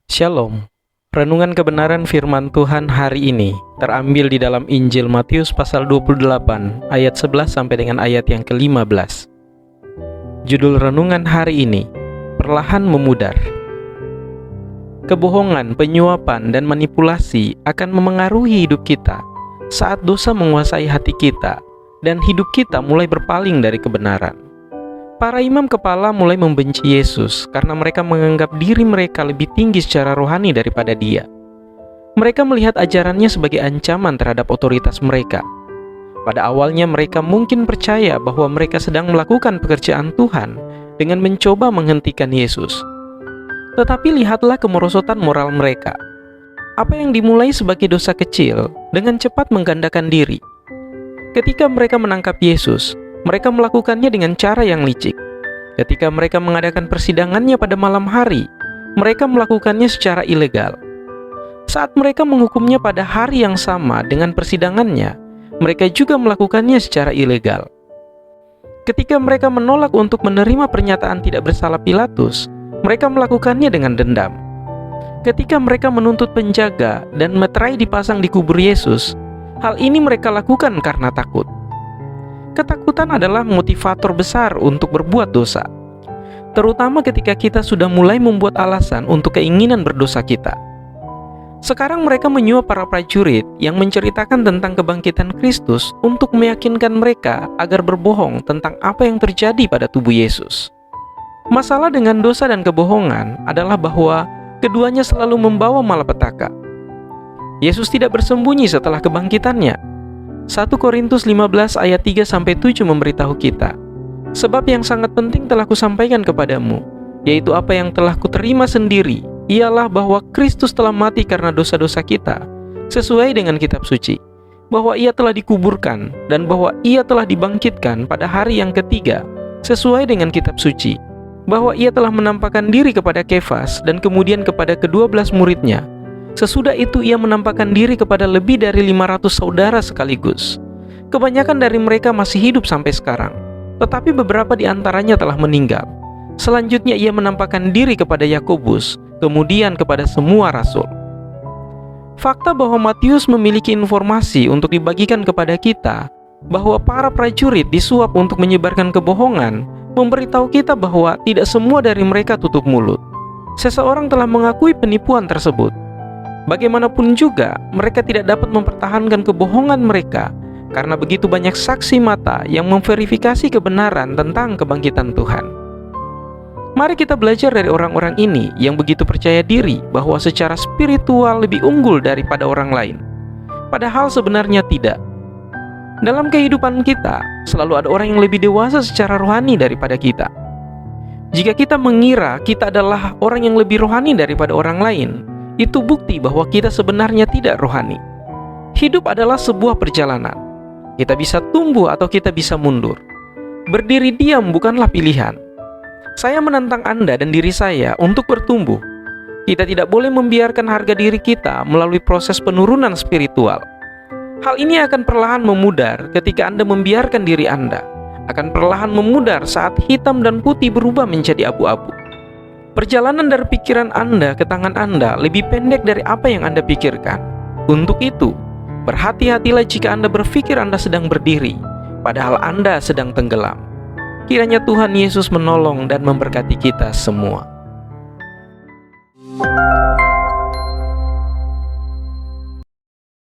Shalom. Renungan kebenaran firman Tuhan hari ini terambil di dalam Injil Matius pasal 28 ayat 11 sampai dengan ayat yang ke-15. Judul renungan hari ini, perlahan memudar. Kebohongan, penyuapan, dan manipulasi akan memengaruhi hidup kita saat dosa menguasai hati kita dan hidup kita mulai berpaling dari kebenaran. Para imam kepala mulai membenci Yesus karena mereka menganggap diri mereka lebih tinggi secara rohani daripada Dia. Mereka melihat ajarannya sebagai ancaman terhadap otoritas mereka. Pada awalnya mereka mungkin percaya bahwa mereka sedang melakukan pekerjaan Tuhan dengan mencoba menghentikan Yesus. Tetapi lihatlah kemerosotan moral mereka. Apa yang dimulai sebagai dosa kecil dengan cepat menggandakan diri. Ketika mereka menangkap Yesus, mereka melakukannya dengan cara yang licik. Ketika mereka mengadakan persidangannya pada malam hari, mereka melakukannya secara ilegal. Saat mereka menghukumnya pada hari yang sama dengan persidangannya, mereka juga melakukannya secara ilegal. Ketika mereka menolak untuk menerima pernyataan tidak bersalah Pilatus, mereka melakukannya dengan dendam. Ketika mereka menuntut penjaga dan meterai dipasang di kubur Yesus, hal ini mereka lakukan karena takut. Ketakutan adalah motivator besar untuk berbuat dosa, terutama ketika kita sudah mulai membuat alasan untuk keinginan berdosa kita. Sekarang mereka menyuap para prajurit yang menceritakan tentang kebangkitan Kristus untuk meyakinkan mereka agar berbohong tentang apa yang terjadi pada tubuh Yesus. Masalah dengan dosa dan kebohongan adalah bahwa keduanya selalu membawa malapetaka. Yesus tidak bersembunyi setelah kebangkitannya. 1 Korintus 15 ayat 3-7 memberitahu kita, sebab yang sangat penting telah kusampaikan kepadamu, yaitu apa yang telah kuterima sendiri, ialah bahwa Kristus telah mati karena dosa-dosa kita, sesuai dengan kitab suci, bahwa Ia telah dikuburkan, dan bahwa Ia telah dibangkitkan pada hari yang ketiga, sesuai dengan kitab suci, bahwa Ia telah menampakkan diri kepada Kefas dan kemudian kepada ke-12 muridnya. Sesudah itu Ia menampakkan diri kepada lebih dari 500 saudara sekaligus. Kebanyakan dari mereka masih hidup sampai sekarang, tetapi beberapa di antaranya telah meninggal. Selanjutnya Ia menampakkan diri kepada Yakobus, kemudian kepada semua rasul. Fakta bahwa Matius memiliki informasi untuk dibagikan kepada kita bahwa para prajurit disuap untuk menyebarkan kebohongan, memberitahu kita bahwa tidak semua dari mereka tutup mulut. Seseorang telah mengakui penipuan tersebut. Bagaimanapun juga, mereka tidak dapat mempertahankan kebohongan mereka karena begitu banyak saksi mata yang memverifikasi kebenaran tentang kebangkitan Tuhan. Mari kita belajar dari orang-orang ini yang begitu percaya diri bahwa secara spiritual lebih unggul daripada orang lain. Padahal sebenarnya tidak. Dalam kehidupan kita, selalu ada orang yang lebih dewasa secara rohani daripada kita. Jika kita mengira kita adalah orang yang lebih rohani daripada orang lain, itu bukti bahwa kita sebenarnya tidak rohani. Hidup adalah sebuah perjalanan. Kita bisa tumbuh atau kita bisa mundur. Berdiri diam bukanlah pilihan. Saya menantang Anda dan diri saya untuk bertumbuh. Kita tidak boleh membiarkan harga diri kita melalui proses penurunan spiritual. Hal ini akan perlahan memudar ketika Anda membiarkan diri Anda. Akan perlahan memudar saat hitam dan putih berubah menjadi abu-abu. Perjalanan dari pikiran Anda ke tangan Anda lebih pendek dari apa yang Anda pikirkan. Untuk itu, berhati-hatilah jika Anda berpikir Anda sedang berdiri, padahal Anda sedang tenggelam. Kiranya Tuhan Yesus menolong dan memberkati kita semua.